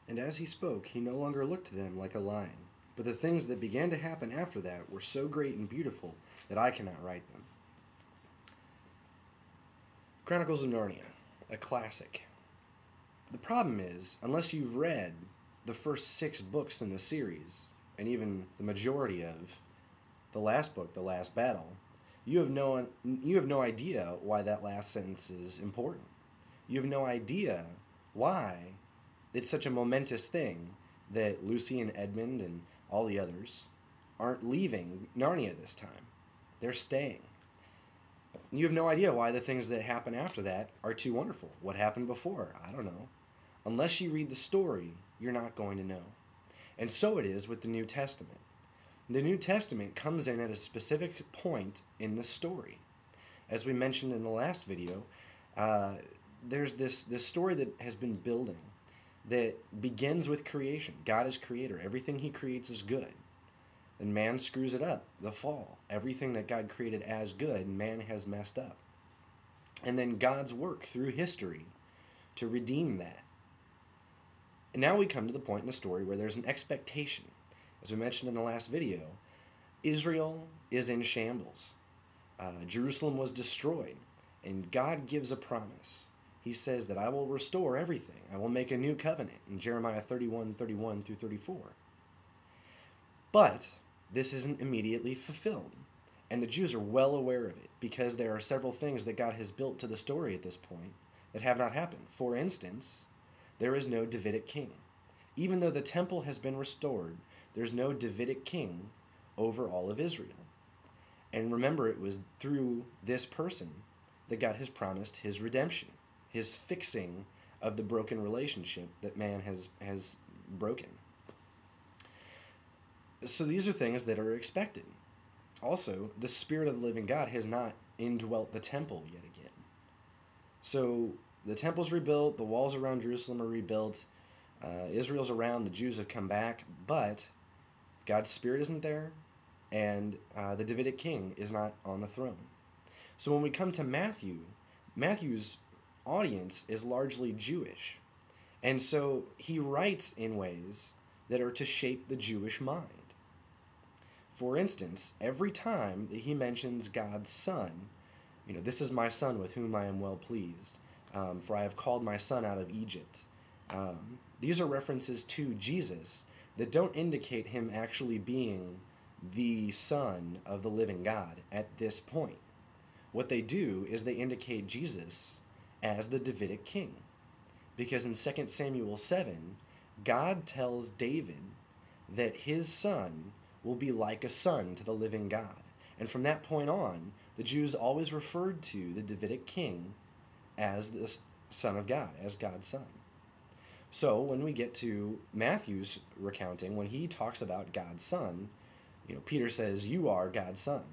And as he spoke, he no longer looked to them like a lion. But the things that began to happen after that were so great and beautiful that I cannot write them. Chronicles of Narnia, a classic. The problem is, unless you've read the first 6 books in the series, and even the majority of the last book, The Last Battle, you have no idea why that last sentence is important. You have no idea why it's such a momentous thing that Lucy and Edmund and all the others aren't leaving Narnia this time. They're staying. You have no idea why the things that happen after that are too wonderful. What happened before? I don't know. Unless you read the story, you're not going to know. And so it is with the New Testament. The New Testament comes in at a specific point in the story. As we mentioned in the last video, there's this story that has been building that begins with creation. God is creator. Everything he creates is good. And man screws it up, the fall. Everything that God created as good, man has messed up. And then God's work through history to redeem that. And now we come to the point in the story where there's an expectation. As we mentioned in the last video, Israel is in shambles. Jerusalem was destroyed. And God gives a promise. He says that I will restore everything. I will make a new covenant in Jeremiah 31 through 34. But this isn't immediately fulfilled. And the Jews are well aware of it because there are several things that God has built to the story at this point that have not happened. For instance, there is no Davidic king. Even though the temple has been restored, there's no Davidic king over all of Israel. And remember, it was through this person that God has promised his redemption, his fixing of the broken relationship that man has broken. So these are things that are expected. Also, the Spirit of the living God has not indwelt the temple yet again. So the temple's rebuilt, the walls around Jerusalem are rebuilt, Israel's around, the Jews have come back, but God's Spirit isn't there, and the Davidic king is not on the throne. So when we come to Matthew, Matthew's audience is largely Jewish. And so he writes in ways that are to shape the Jewish mind. For instance, every time that he mentions God's Son, this is my Son with whom I am well pleased, for I have called my Son out of Egypt. These are references to Jesus that don't indicate him actually being the Son of the living God at this point. What they do is they indicate Jesus as the Davidic king. Because in 2 Samuel 7, God tells David that his son will be like a son to the living God. And from that point on, the Jews always referred to the Davidic king as the Son of God, as God's Son. So when we get to Matthew's recounting, when he talks about God's Son, Peter says, "You are God's Son."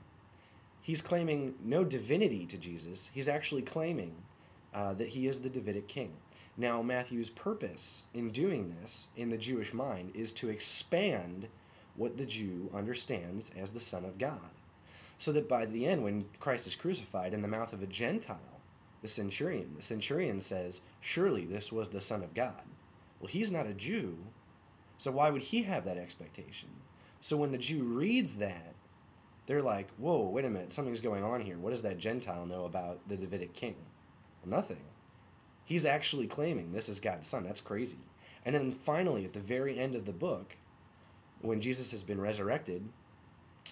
He's claiming no divinity to Jesus. He's actually claiming that he is the Davidic king. Now, Matthew's purpose in doing this in the Jewish mind is to expand what the Jew understands as the Son of God. So that by the end, when Christ is crucified in the mouth of a Gentile, the centurion says, "Surely this was the Son of God." Well, he's not a Jew, so why would he have that expectation? So when the Jew reads that, they're like, "Whoa, wait a minute, something's going on here. What does that Gentile know about the Davidic king?" Well, nothing. He's actually claiming this is God's Son. That's crazy. And then finally, at the very end of the book, when Jesus has been resurrected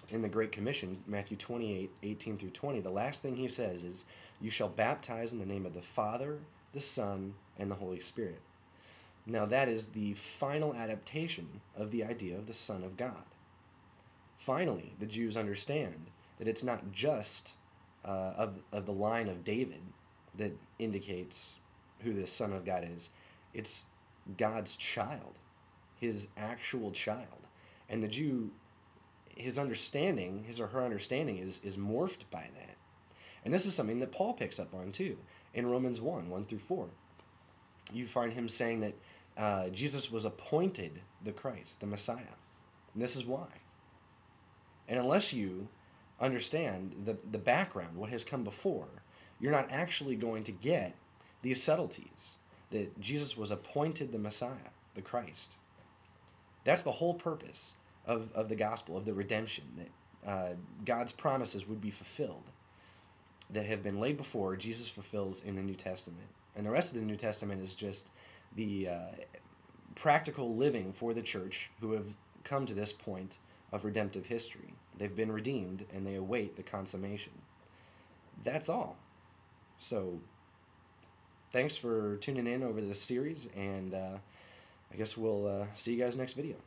in the Great Commission, Matthew 28:18 through 20, the last thing he says is, "You shall baptize in the name of the Father, the Son, and the Holy Spirit." Now that is the final adaptation of the idea of the Son of God. Finally, the Jews understand that it's not just of the line of David that indicates who the Son of God is. It's God's child, his actual child. And the Jew, his or her understanding is morphed by that. And this is something that Paul picks up on too. In Romans 1 through 4. You find him saying that Jesus was appointed the Christ, the Messiah. And this is why. And unless you understand the background, what has come before, you're not actually going to get these subtleties, that Jesus was appointed the Messiah. the Christ. That's the whole purpose of the gospel, of the redemption, that God's promises would be fulfilled, that have been laid before, Jesus fulfills in the New Testament. And the rest of the New Testament is just the practical living for the church who have come to this point of redemptive history. They've been redeemed, and they await the consummation. That's all. So, thanks for tuning in over this series, and I guess we'll see you guys next video.